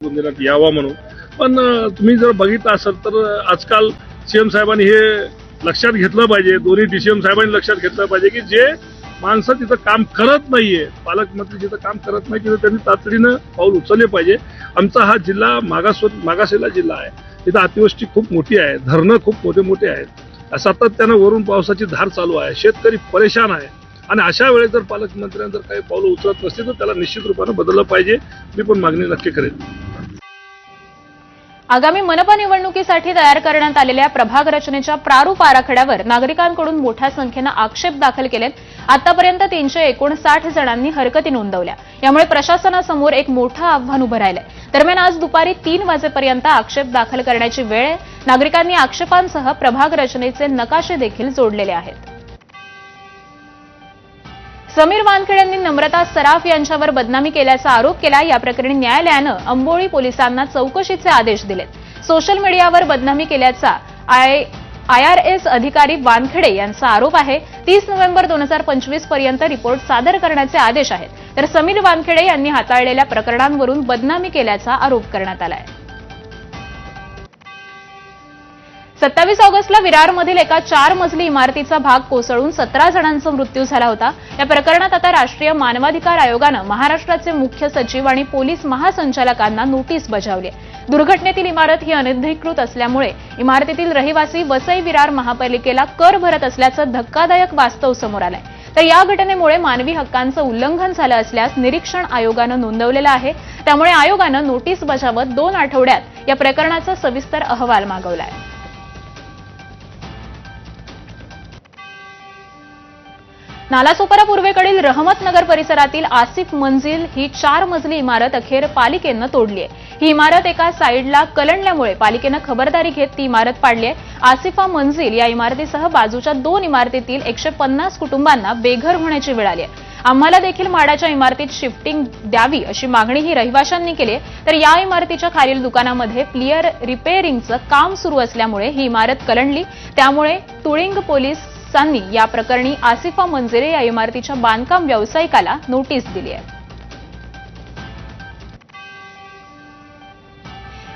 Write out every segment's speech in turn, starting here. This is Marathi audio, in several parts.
बुंदेला यावा म्हणून. पण तुम्ही जर बघितलं असेल तर आजकाल सीएम साहेबांनी हे लक्षात घेतलं पाहिजे, दोन्ही डीसीएम साहेबांनी लक्षात घेतलं पाहिजे की जे माणसं तिथं काम करत नाहीये, पालकमंत्री जिथं काम करत नाही तिथं त्यांनी तातडीनं पाऊल उचलले पाहिजे. आमचा हा जिल्हा मागासलेला जिल्हा आहे, तिथं अतिवृष्टी खूप मोठी आहे, धरणं खूप मोठे मोठे आहेत, सातत्यानं वरून पावसाची धार चालू आहे, शेतकरी परेशान आहे. आणि अशा वेळेस जर पालकमंत्र्यांनी जर काही पावलं उचलत नसतील तर त्याला निश्चित रूपानं बदललं पाहिजे. मी पण मागणी नक्की करेन. आगामी मनपा निवडणुकीसाठी तयार करण्यात आलेल्या प्रभाग रचनेच्या प्रारूप आराखड्यावर नागरिकांकडून मोठ्या संख्येनं आक्षेप दाखल केलेत. आतापर्यंत 359 जणांनी हरकती नोंदवल्या. यामुळे प्रशासनासमोर एक मोठं आव्हान उभं राहिलंय. दरम्यान आज दुपारी 3 वाजेपर्यंत आक्षेप दाखल करण्याची वेळ आहे. नागरिकांनी आक्षेपांसह प्रभाग रचनेचे नकाशे देखील जोडलेले आहेत. समीर वानखेडे यांनी नम्रता सराफ यांच्यावर बदनामी केल्याचा आरोप केला. या प्रकरणी न्यायालयानं अंबोळी पोलिसांना चौकशीचे आदेश दिलेत. सोशल मीडियावर बदनामी केल्याचा IRS अधिकारी वानखेडे यांचा आरोप आहे. 30 नोव्हेंबर 2025 पर्यंत रिपोर्ट सादर करण्याचे आदेश आहेत. तर समीर वानखेडे यांनी हाताळलेल्या प्रकरणांवरून बदनामी केल्याचा आरोप करण्यात आला आहे. 27 ऑगस्टला विरारमधील एका 4 मजली इमारतीचा भाग कोसळून 17 जणांचा मृत्यू झाला होता. या प्रकरणात आता राष्ट्रीय मानवाधिकार आयोगानं महाराष्ट्राचे मुख्य सचिव आणि पोलीस महासंचालकांना नोटीस बजावली आहे. दुर्घटनेतील इमारत ही अनधिकृत असल्यामुळे इमारतीतील रहिवासी वसई विरार महापालिकेला कर भरत असल्याचं धक्कादायक वास्तव समोर आलंय. तर या घटनेमुळे मानवी हक्कांचं उल्लंघन झालं असल्यास निरीक्षण आयोगानं नोंदवलेलं आहे. त्यामुळे आयोगानं नोटीस बजावत 2 आठवड्यात या प्रकरणाचा सविस्तर अहवाल मागवलाय. नालासोपारा पूर्वेकडील रहमतनगर परिसरातील आसिफ मंजिल ही 4 मजली इमारत अखेर पालिकेनं तोडली आहे. ही इमारत एका साईडला कलंडल्यामुळे पालिकेनं खबरदारी घेत ती इमारत पाडली आहे. आसिफा मंजिल या इमारतीसह बाजूच्या 2 इमारतीतील 150 कुटुंबांना बेघर होण्याची वेळ आली आहे. आम्हाला देखील माडाच्या इमारतीत शिफ्टिंग द्यावी अशी मागणी ही रहिवाशांनी केली आहे. तर या इमारतीच्या खालील दुकानामध्ये प्लियर रिपेअरिंगचं काम सुरू असल्यामुळे ही इमारत कलंडली. त्यामुळे तुळिंग पोलिसांनी या प्रकरणी आसिफा मंजिरे या इमारतीच्या बांधकाम व्यावसायिकाला नोटीस दिली आहे.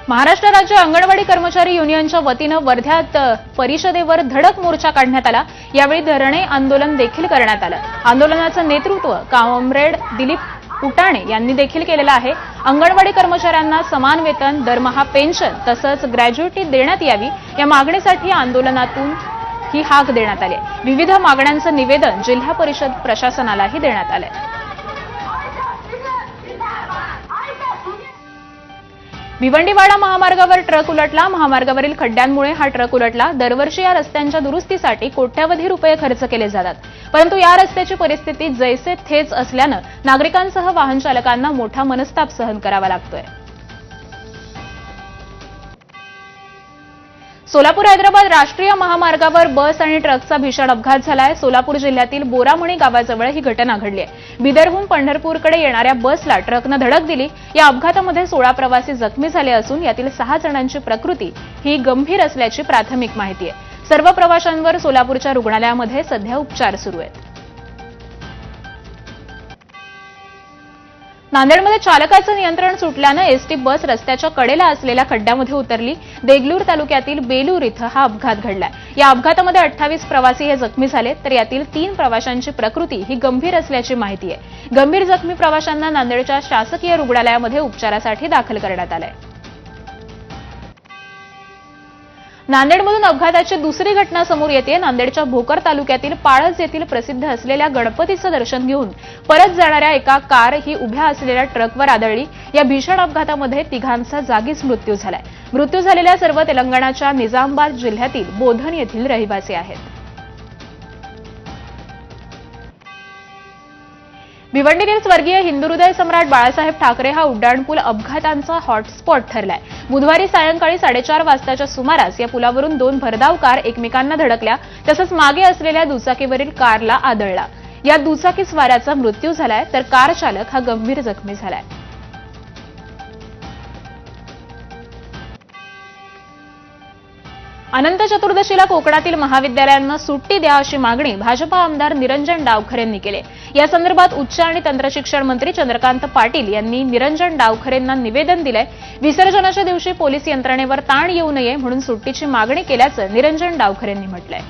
महाराष्ट्र राज्य अंगणवाडी कर्मचारी युनियनच्या वतीनं वर्ध्यात परिषदेवर धडक मोर्चा काढण्यात आला. यावेळी धरणे आंदोलन देखील करण्यात आलं. आंदोलनाचं नेतृत्व कॉम्रेड दिलीप उटाणे यांनी देखील केलेलं आहे. अंगणवाडी कर्मचाऱ्यांना समान वेतन, दरमहा पेन्शन तसंच ग्रॅज्युइटी देण्यात यावी या मागणीसाठी आंदोलनातून ही हाक देण्यात आली. विविध मागण्यांचं निवेदन जिल्हा परिषद प्रशासनालाही देण्यात आलंय. भिवंडीवाडा महामार्गावर ट्रक उलटला. महामार्गावरील खड्ड्यांमुळे हा ट्रक उलटला. दरवर्षी या रस्त्यांच्या दुरुस्तीसाठी कोट्यवधी रुपये खर्च केले जातात. परंतु या रस्त्याची परिस्थिती जैसे थेच असल्यानं नागरिकांसह वाहन चालकांना मोठा मनस्ताप सहन करावा लागतोय. सोलापूर हैदराबाद राष्ट्रीय महामार्गावर बस आणि ट्रकचा भीषण अपघात झालाय. सोलापूर जिल्ह्यातील बोरामणी गावाजवळ ही घटना घडली आहे. बिदरहून पंढरपूरकडे येणाऱ्या बसला ट्रकनं धडक दिली. या अपघातामध्ये 16 प्रवासी जखमी झाले असून यातील 6 जणांची प्रकृती ही गंभीर असल्याची प्राथमिक माहिती आहे. सर्व प्रवाशांवर सोलापूरच्या रुग्णालयामध्ये सध्या उपचार सुरू आहेत. नांदेडमध्ये चालकाचं नियंत्रण सुटल्यानं एसटी बस रस्त्याच्या कडेला असलेल्या खड्ड्यामध्ये उतरली. देगलूर तालुक्यातील बेलूर इथं हा अपघात घडलाय. या अपघातामध्ये 28 प्रवासी हे जखमी झाले. तर यातील 3 प्रवाशांची प्रकृती ही गंभीर असल्याची माहिती आहे. गंभीर जखमी प्रवाशांना नांदेडच्या शासकीय रुग्णालयामध्ये उपचारासाठी दाखल करण्यात आलंय. नांदेडमधून अपघाताची दुसरी घटना समोर येते. नांदेडच्या भोकर तालुक्यातील पाळज येथील प्रसिद्ध असलेल्या गणपतीचं दर्शन घेऊन परत जाणाऱ्या एका कार ही उभ्या असलेल्या ट्रकवर आदळली. या भीषण अपघातामध्ये 3घांचा जागीच मृत्यू झालाय. मृत्यू झालेल्या सर्व तेलंगणाच्या निजामाबाद जिल्ह्यातील बोधन येथील रहिवासी आहेत. भिवंडीतील स्वर्गीय हिंदुहृदय सम्राट बाळासाहेब ठाकरे हा उड्डाणपूल अपघातांचा हॉटस्पॉट ठरलाय. बुधवारी सायंकाळी 4:30 वाजताच्या सुमारास या पुलावरून 2 भरधाव कार एकमेकांना धडकल्या. तसंच मागे असलेल्या दुचाकीवरील कारला आदळला. या दुचाकी स्वाराचा मृत्यू झालाय. तर कार चालक हा गंभीर जखमी झालाय. अनंत चतुर्दशीला कोकणातील महाविद्यालयांना सुट्टी द्या अशी मागणी भाजपा आमदार निरंजन डावखरे यांनी केली. या संदर्भात उच्च आणि तंत्रशिक्षण मंत्री चंद्रकांत पाटील यांनी निरंजन डावखरेंना निवेदन दिलंय. विसर्जनाच्या दिवशी पोलीस यंत्रणेवर ताण येऊ नये म्हणून सुट्टीची मागणी केल्याचं निरंजन डावखरे यांनी म्हटलंय.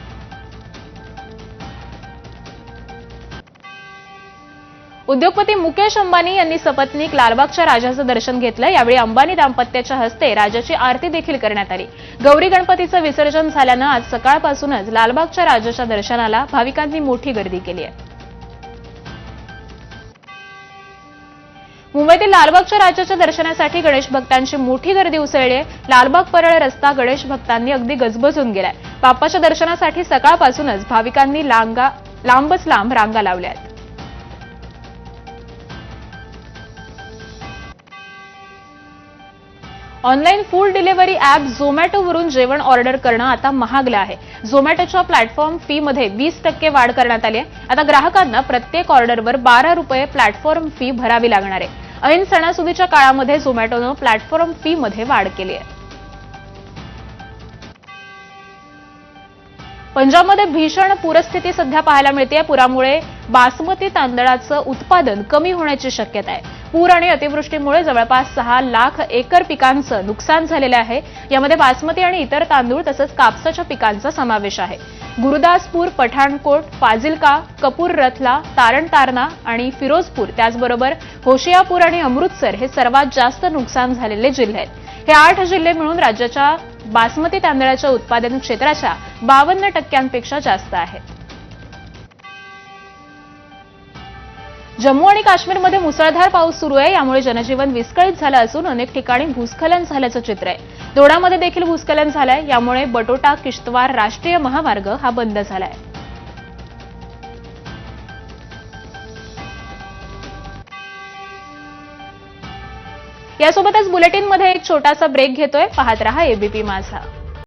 उद्योगपती मुकेश अंबानी यांनी सपत्नीक लालबागच्या राजाचं दर्शन घेतलं. यावेळी अंबानी दाम्पत्याच्या हस्ते राजाची आरती देखील करण्यात आली. गौरी गणपतीचं विसर्जन झाल्यानं आज सकाळपासूनच लालबागच्या राजाच्या दर्शनाला भाविकांनी मोठी गर्दी केली आहे. मुंबईतील लालबागच्या राजाच्या दर्शनासाठी गणेश भक्तांची मोठी गर्दी उसळली आहे. लालबाग परळ रस्ता गणेश भक्तांनी अगदी गजबजून गेलाय. बाप्पाच्या दर्शनासाठी सकाळपासूनच भाविकांनी लांबच लांब रांगा लावल्या आहेत. ऑनलाईन फूड डिलिव्हरी अॅप झोमॅटोवरून जेवण ऑर्डर करणं आता महागलं आहे. झोमॅटोच्या प्लॅटफॉर्म फीमध्ये 20% वाढ करण्यात आली आहे. आता ग्राहकांना प्रत्येक ऑर्डरवर 12 रुपये प्लॅटफॉर्म फी भरावी लागणार आहे. ऐन सणासुदीच्या काळामध्ये झोमॅटोनं प्लॅटफॉर्म फीमध्ये वाढ केली आहे. पंजाबमध्ये भीषण पूरस्थिती सध्या पाहायला मिळते. पुरामुळे बासमती तांदळाचं उत्पादन कमी होण्याची शक्यता आहे. पूर आणि अतिवृष्टीमुळे जवळपास 6 लाख एकर पिकांचं नुकसान झालेलं आहे. यामध्ये बासमती आणि इतर तांदूळ तसंच कापसाच्या पिकांचा समावेश आहे. गुरुदासपूर, पठाणकोट, फाजिलका, कपूर रतला, तारण तारणा आणि फिरोजपूर त्याचबरोबर होशियापूर आणि अमृतसर हे सर्वात जास्त नुकसान झालेले जिल्हे आहेत. हे 8 जिल्हे मिळून राज्याच्या बासमती तांदळाच्या उत्पादन क्षेत्राच्या 52% जास्त आहेत. जम्मू आणि काश्मीरमध्ये मुसळधार पाऊस सुरू आहे. यामुळे जनजीवन विस्कळीत झालं असून अनेक ठिकाणी भूस्खलन झाल्याचं चित्र आहे. दोडामध्ये देखील भूस्खलन झालंय. यामुळे बटोटा किश्तवार राष्ट्रीय महामार्ग हा बंद झालाय. यासोबतच बुलेटिनमध्ये एक छोटासा ब्रेक घेतोय. पाहत रहा एबीपी माझा.